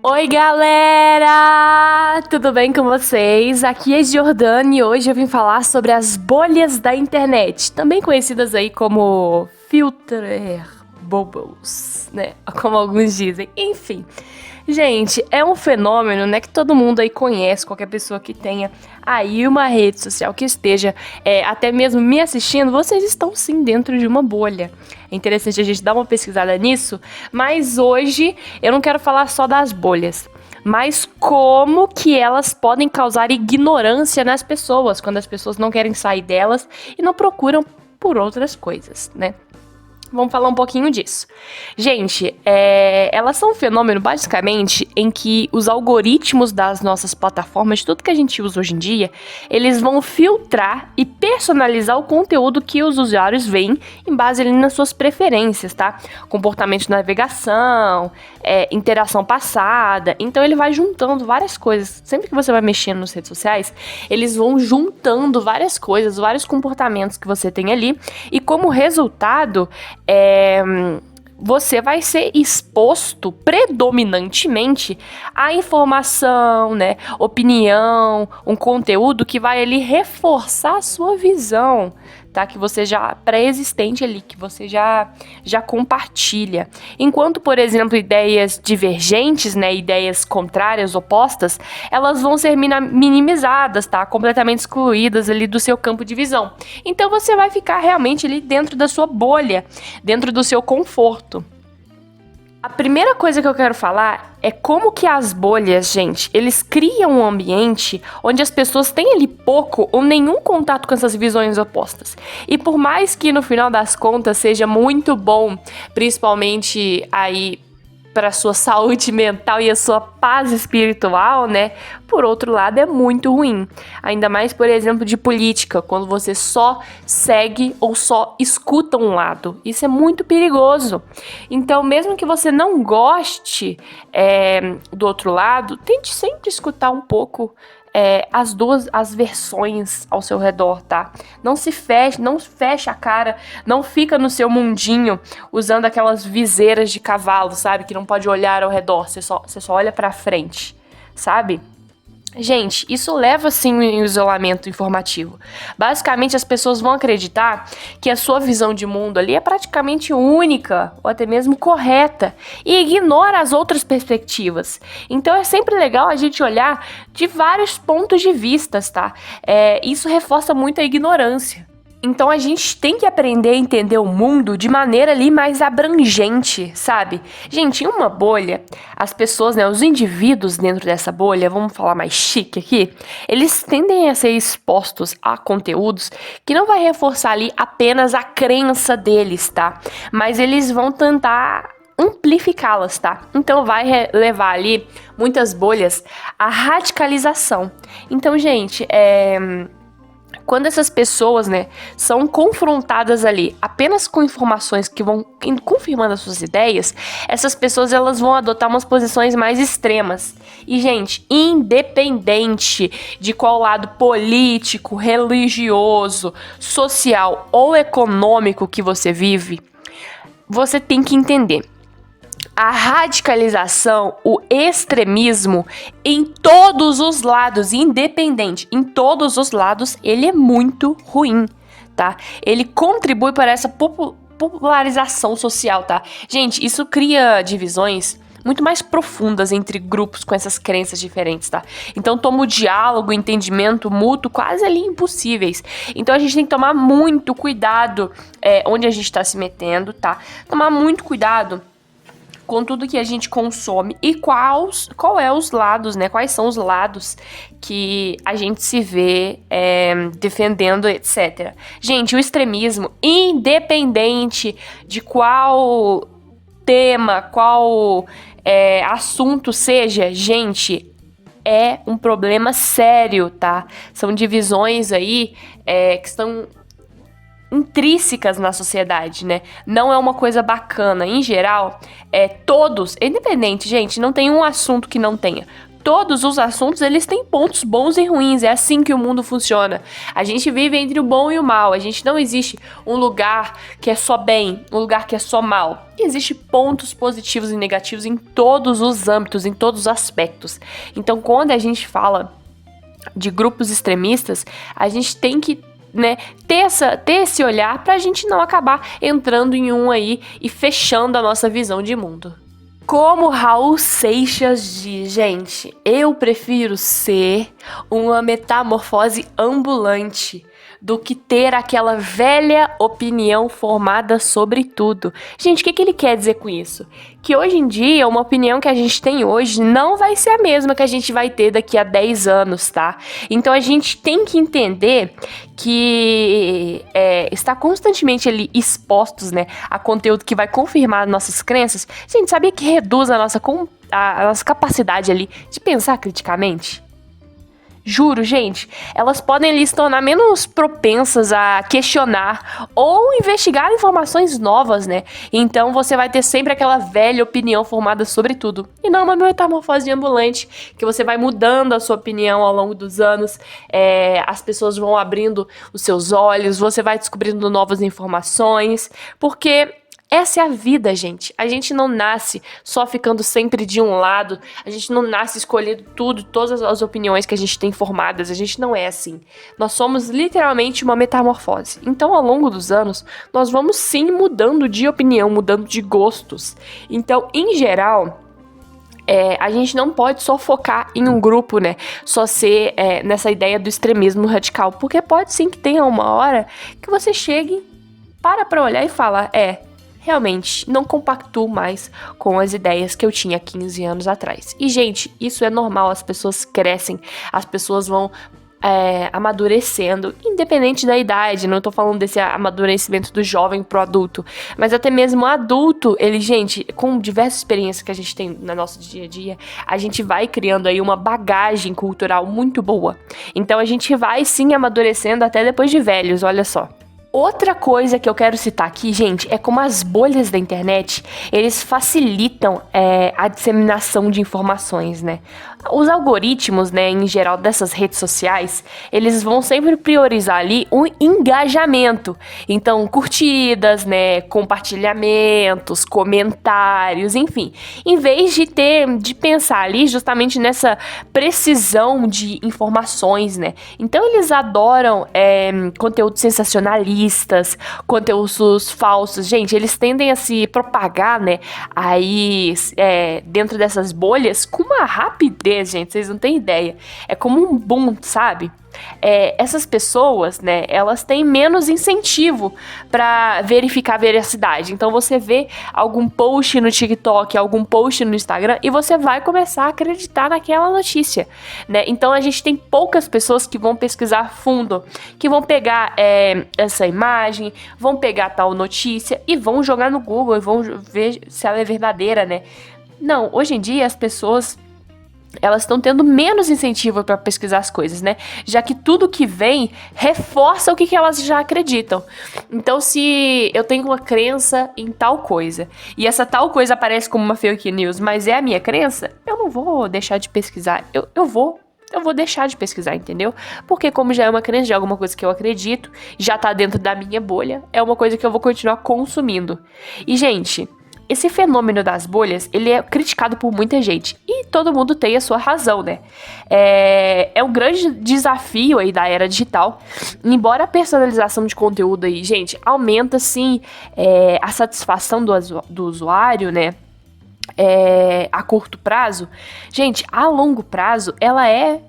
Oi, galera! Tudo bem com vocês? Aqui é Jordane e hoje eu vim falar sobre as bolhas da internet, também conhecidas aí como filter bubbles, né? Como alguns dizem. Enfim, gente, é um fenômeno, né, que todo mundo aí conhece, qualquer pessoa que tenha aí uma rede social que esteja até mesmo me assistindo, vocês estão sim dentro de uma bolha. É interessante a gente dar uma pesquisada nisso, mas hoje eu não quero falar só das bolhas, mas como que elas podem causar ignorância nas pessoas, quando as pessoas não querem sair delas e não procuram por outras coisas, né? Vamos falar um pouquinho disso. Gente, elas são um fenômeno basicamente em que os algoritmos das nossas plataformas, de tudo que a gente usa hoje em dia, eles vão filtrar e personalizar o conteúdo que os usuários veem em base ali nas suas preferências, tá? Comportamento de navegação, interação passada. Então ele vai juntando várias coisas. Sempre que você vai mexendo nas redes sociais, eles vão juntando várias coisas, vários comportamentos que você tem ali. E como resultado, você vai ser exposto predominantemente à informação, né, opinião, um conteúdo que vai ali reforçar a sua visão, tá? Que você já pré-existente ali, que você já compartilha. Enquanto, por exemplo, ideias divergentes, né, ideias contrárias, opostas, elas vão ser minimizadas, tá? Completamente excluídas ali do seu campo de visão. Então você vai ficar realmente ali dentro da sua bolha, dentro do seu conforto. A primeira coisa que eu quero falar é como que as bolhas, gente, eles criam um ambiente onde as pessoas têm ali pouco ou nenhum contato com essas visões opostas. E por mais que no final das contas seja muito bom, principalmente aí para a sua saúde mental e a sua paz espiritual, né? Por outro lado, é muito ruim. Ainda mais, por exemplo, de política, quando você só segue ou só escuta um lado. Isso é muito perigoso. Então, mesmo que você não goste do outro lado, tente sempre escutar um pouco as versões ao seu redor, tá? Não fecha a cara, não fica no seu mundinho usando aquelas viseiras de cavalo, sabe? Que não pode olhar ao redor, você só olha pra frente, sabe? Gente, isso leva sim um isolamento informativo. Basicamente, as pessoas vão acreditar que a sua visão de mundo ali é praticamente única ou até mesmo correta e ignora as outras perspectivas. Então é sempre legal a gente olhar de vários pontos de vista, tá? Isso reforça muito a ignorância. Então a gente tem que aprender a entender o mundo de maneira ali mais abrangente, sabe? Gente, em uma bolha, as pessoas, né, os indivíduos dentro dessa bolha, vamos falar mais chique aqui, eles tendem a ser expostos a conteúdos que não vai reforçar ali apenas a crença deles, tá? Mas eles vão tentar amplificá-las, tá? Então vai levar ali muitas bolhas à radicalização. Então, gente, quando essas pessoas, né, são confrontadas ali apenas com informações que vão confirmando as suas ideias, essas pessoas elas vão adotar umas posições mais extremas. E, gente, independente de qual lado político, religioso, social ou econômico que você vive, você tem que entender. A radicalização, o extremismo, em todos os lados, independente, em todos os lados, ele é muito ruim, tá? Ele contribui para essa popularização social, tá? Gente, isso cria divisões muito mais profundas entre grupos com essas crenças diferentes, tá? Então toma o diálogo, o entendimento mútuo quase ali impossíveis. Então a gente tem que tomar muito cuidado onde a gente tá se metendo, tá? Tomar muito cuidado com tudo que a gente consome e qual é os lados, né? Quais são os lados que a gente se vê defendendo, etc. Gente, o extremismo, independente de qual tema, qual assunto seja, gente, é um problema sério, tá? São divisões aí que estão intrínsecas na sociedade, né? Não é uma coisa bacana. Em geral, todos, independente, gente, não tem um assunto que não tenha. todos os assuntos, eles têm pontos bons e ruins. É assim que o mundo funciona. A gente vive entre o bom e o mal. A gente não existe um lugar que é só bem, um lugar que é só mal. Existem pontos positivos e negativos em todos os âmbitos, em todos os aspectos. Então, quando a gente fala de grupos extremistas, a gente tem que, né, ter esse olhar pra gente não acabar entrando em um aí e fechando a nossa visão de mundo. Como Raul Seixas diz, gente, eu prefiro ser uma metamorfose ambulante do que ter aquela velha opinião formada sobre tudo. Gente, o que ele quer dizer com isso? Que hoje em dia, uma opinião que a gente tem hoje não vai ser a mesma que a gente vai ter daqui a 10 anos, tá? Então a gente tem que entender que está constantemente ali expostos, né, a conteúdo que vai confirmar nossas crenças. Gente, sabia que reduz a nossa capacidade ali de pensar criticamente? Juro, gente, elas podem ali se tornar menos propensas a questionar ou investigar informações novas, né? Então você vai ter sempre aquela velha opinião formada sobre tudo. E não uma metamorfose ambulante, que você vai mudando a sua opinião ao longo dos anos, as pessoas vão abrindo os seus olhos, você vai descobrindo novas informações, porque essa é a vida, gente. A gente não nasce só ficando sempre de um lado. A gente não nasce escolhendo tudo, todas as opiniões que a gente tem formadas. A gente não é assim. Nós somos literalmente uma metamorfose. Então, ao longo dos anos, nós vamos sim mudando de opinião, mudando de gostos. Então, em geral, a gente não pode só focar em um grupo, né? Só ser nessa ideia do extremismo radical. Porque pode sim que tenha uma hora que você chegue, pra olhar e fala, realmente, não compactuo mais com as ideias que eu tinha 15 anos atrás. E, gente, isso é normal, as pessoas crescem, as pessoas vão amadurecendo, independente da idade. Não tô falando desse amadurecimento do jovem pro adulto, mas até mesmo o adulto, ele, gente, com diversas experiências que a gente tem no nosso dia a dia, a gente vai criando aí uma bagagem cultural muito boa. Então a gente vai sim amadurecendo até depois de velhos, olha só. Outra coisa que eu quero citar aqui, gente, é como as bolhas da internet, eles facilitam a disseminação de informações, né? Os algoritmos, né, em geral dessas redes sociais, eles vão sempre priorizar ali o engajamento. Então, curtidas, né, compartilhamentos, comentários, enfim. Em vez de pensar ali justamente nessa precisão de informações, né? Então, eles adoram conteúdos sensacionalistas, conteúdos falsos. Gente, eles tendem a se propagar, né, aí dentro dessas bolhas com uma rapidez, gente, vocês não têm ideia. É como um boom, sabe? Essas pessoas, né, elas têm menos incentivo para verificar a veracidade. Então você vê algum post no TikTok, algum post no Instagram e você vai começar a acreditar naquela notícia, né? Então a gente tem poucas pessoas que vão pesquisar a fundo, que vão pegar essa imagem, vão pegar tal notícia e vão jogar no Google e vão ver se ela é verdadeira, né? Não, hoje em dia as pessoas, elas estão tendo menos incentivo para pesquisar as coisas, né? Já que tudo que vem reforça o que elas já acreditam. Então, se eu tenho uma crença em tal coisa e essa tal coisa aparece como uma fake news, mas é a minha crença, eu não vou deixar de pesquisar. Eu vou deixar de pesquisar, entendeu? Porque como já é uma crença de alguma coisa que eu acredito, já tá dentro da minha bolha, é uma coisa que eu vou continuar consumindo. E, gente, esse fenômeno das bolhas, ele é criticado por muita gente. E todo mundo tem a sua razão, né? É um grande desafio aí da era digital. Embora a personalização de conteúdo aí, gente, aumenta, sim, a satisfação do usuário, né? A curto prazo. Gente, a longo prazo, ela é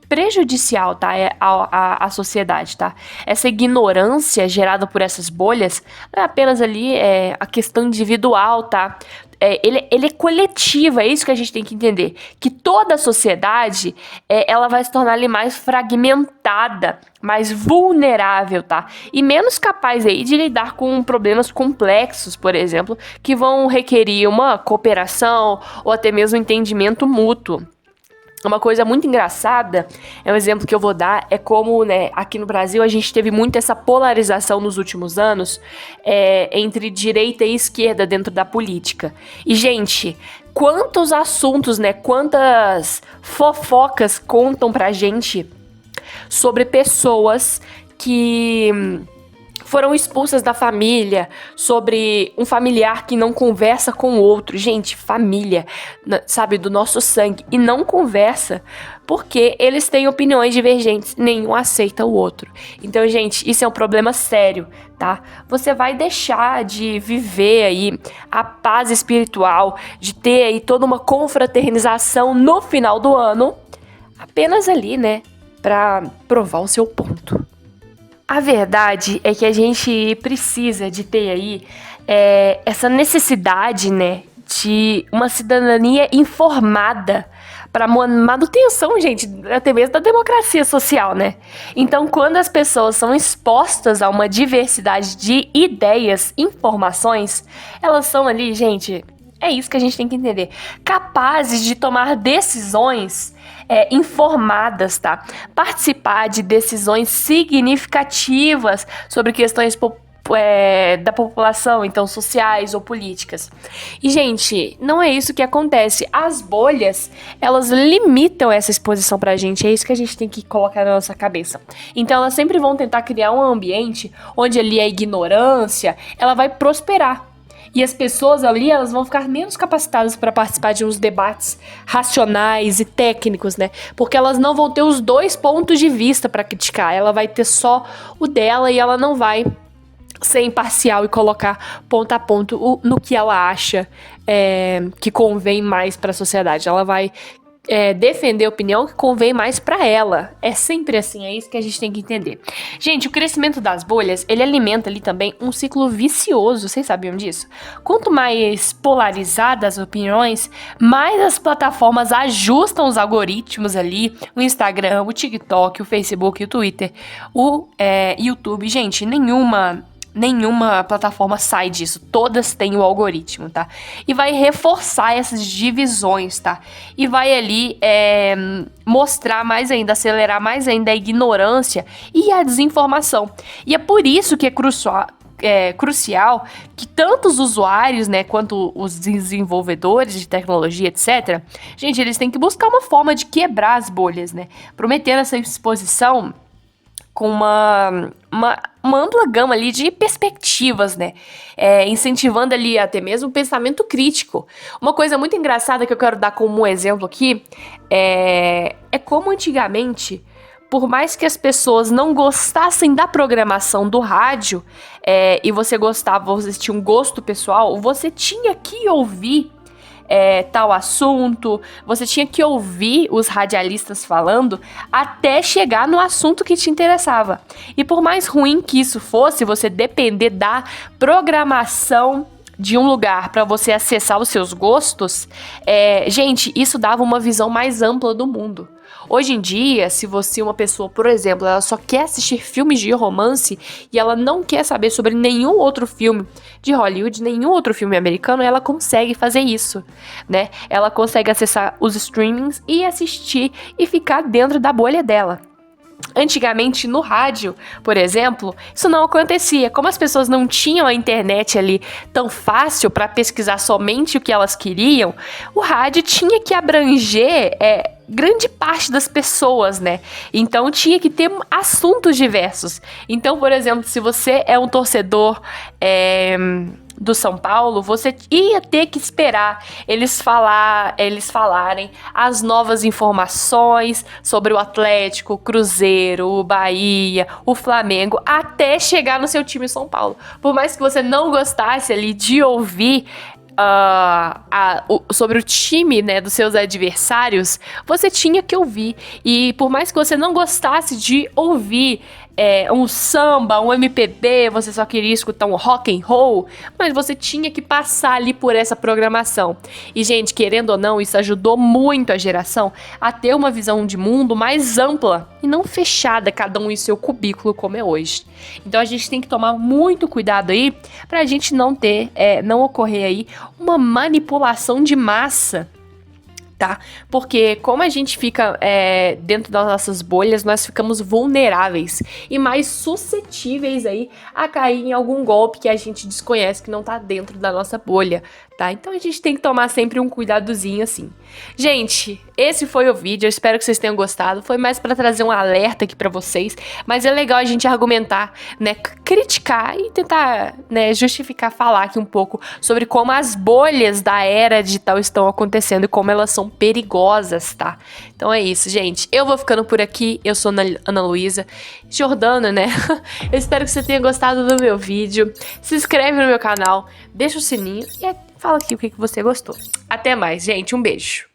prejudicial, tá? À sociedade, tá? Essa ignorância gerada por essas bolhas não é apenas ali a questão individual, tá? Ele é coletivo, é isso que a gente tem que entender. Que toda a sociedade, ela vai se tornar ali mais fragmentada, mais vulnerável, tá? E menos capaz aí de lidar com problemas complexos, por exemplo, que vão requerir uma cooperação ou até mesmo entendimento mútuo. Uma coisa muito engraçada, é um exemplo que eu vou dar, é como, né, aqui no Brasil a gente teve muito essa polarização nos últimos anos entre direita e esquerda dentro da política. E, gente, quantos assuntos, né, quantas fofocas contam pra gente sobre pessoas que foram expulsas da família, sobre um familiar que não conversa com o outro. Gente, família, sabe, do nosso sangue. E não conversa porque eles têm opiniões divergentes. Nenhum aceita o outro. Então, gente, isso é um problema sério, tá? Você vai deixar de viver aí a paz espiritual, de ter aí toda uma confraternização no final do ano, apenas ali, né, pra provar o seu ponto. A verdade é que a gente precisa de ter aí essa necessidade, né, de uma cidadania informada para manutenção, gente, até mesmo da democracia social, né? Então, quando as pessoas são expostas a uma diversidade de ideias, informações, elas são ali, gente, é isso que a gente tem que entender, capazes de tomar decisões informadas, tá? Participar de decisões significativas sobre questões da população, então sociais ou políticas. E, gente, não é isso que acontece. As bolhas, elas limitam essa exposição pra gente. É isso que a gente tem que colocar na nossa cabeça. Então, elas sempre vão tentar criar um ambiente onde ali a ignorância, ela vai prosperar. E as pessoas ali, elas vão ficar menos capacitadas para participar de uns debates racionais e técnicos, né? Porque elas não vão ter os dois pontos de vista para criticar. Ela vai ter só o dela e ela não vai ser imparcial e colocar ponto a ponto no que ela acha que convém mais para a sociedade. Ela vai defender a opinião que convém mais pra ela. É sempre assim, é isso que a gente tem que entender. Gente, o crescimento das bolhas, ele alimenta ali também um ciclo vicioso, vocês sabiam disso? Quanto mais polarizadas as opiniões, mais as plataformas ajustam os algoritmos ali, o Instagram, o TikTok, o Facebook, o Twitter, o YouTube. Gente, nenhuma plataforma sai disso, todas têm o algoritmo, tá? E vai reforçar essas divisões, tá? E vai ali mostrar mais ainda, acelerar mais ainda a ignorância e a desinformação. E é por isso que é crucial que tanto os usuários, né, quanto os desenvolvedores de tecnologia, etc., gente, eles têm que buscar uma forma de quebrar as bolhas, né? Prometendo essa exposição com uma ampla gama ali de perspectivas, né? Incentivando ali até mesmo o pensamento crítico. Uma coisa muito engraçada que eu quero dar como um exemplo aqui é como antigamente, por mais que as pessoas não gostassem da programação do rádio, e você tinha um gosto pessoal, você tinha que ouvir tal assunto, você tinha que ouvir os radialistas falando até chegar no assunto que te interessava. E por mais ruim que isso fosse, você depender da programação de um lugar para você acessar os seus gostos, gente, isso dava uma visão mais ampla do mundo. Hoje em dia, se você, uma pessoa, por exemplo, ela só quer assistir filmes de romance e ela não quer saber sobre nenhum outro filme de Hollywood, nenhum outro filme americano, ela consegue fazer isso, né? Ela consegue acessar os streamings e assistir e ficar dentro da bolha dela. Antigamente, no rádio, por exemplo, isso não acontecia. Como as pessoas não tinham a internet ali tão fácil para pesquisar somente o que elas queriam, o rádio tinha que abranger grande parte das pessoas, né? Então tinha que ter assuntos diversos. Então, por exemplo, se você é um torcedor do São Paulo, você ia ter que esperar eles falarem as novas informações sobre o Atlético, o Cruzeiro, o Bahia, o Flamengo, até chegar no seu time São Paulo. Por mais que você não gostasse ali de ouvir sobre o time, né, dos seus adversários, você tinha que ouvir. E por mais que você não gostasse de ouvir um samba, um MPB, você só queria escutar um rock and roll, mas você tinha que passar ali por essa programação. E, gente, querendo ou não, isso ajudou muito a geração a ter uma visão de mundo mais ampla e não fechada, cada um em seu cubículo, como é hoje. Então a gente tem que tomar muito cuidado aí pra gente não ocorrer aí uma manipulação de massa tá? Porque como a gente fica dentro das nossas bolhas, nós ficamos vulneráveis e mais suscetíveis aí a cair em algum golpe que a gente desconhece, que não tá dentro da nossa bolha, tá? Então a gente tem que tomar sempre um cuidadozinho assim. Gente, esse foi o vídeo, eu espero que vocês tenham gostado. Foi mais pra trazer um alerta aqui pra vocês, mas é legal a gente argumentar, né, criticar e tentar, né, justificar, falar aqui um pouco sobre como as bolhas da era digital estão acontecendo e como elas são perigosas, tá? Então é isso, gente. Eu vou ficando por aqui. Eu sou Ana Luísa Jordana, né? Eu espero que você tenha gostado do meu vídeo. Se inscreve no meu canal, deixa o sininho e fala aqui o que você gostou. Até mais, gente. Um beijo.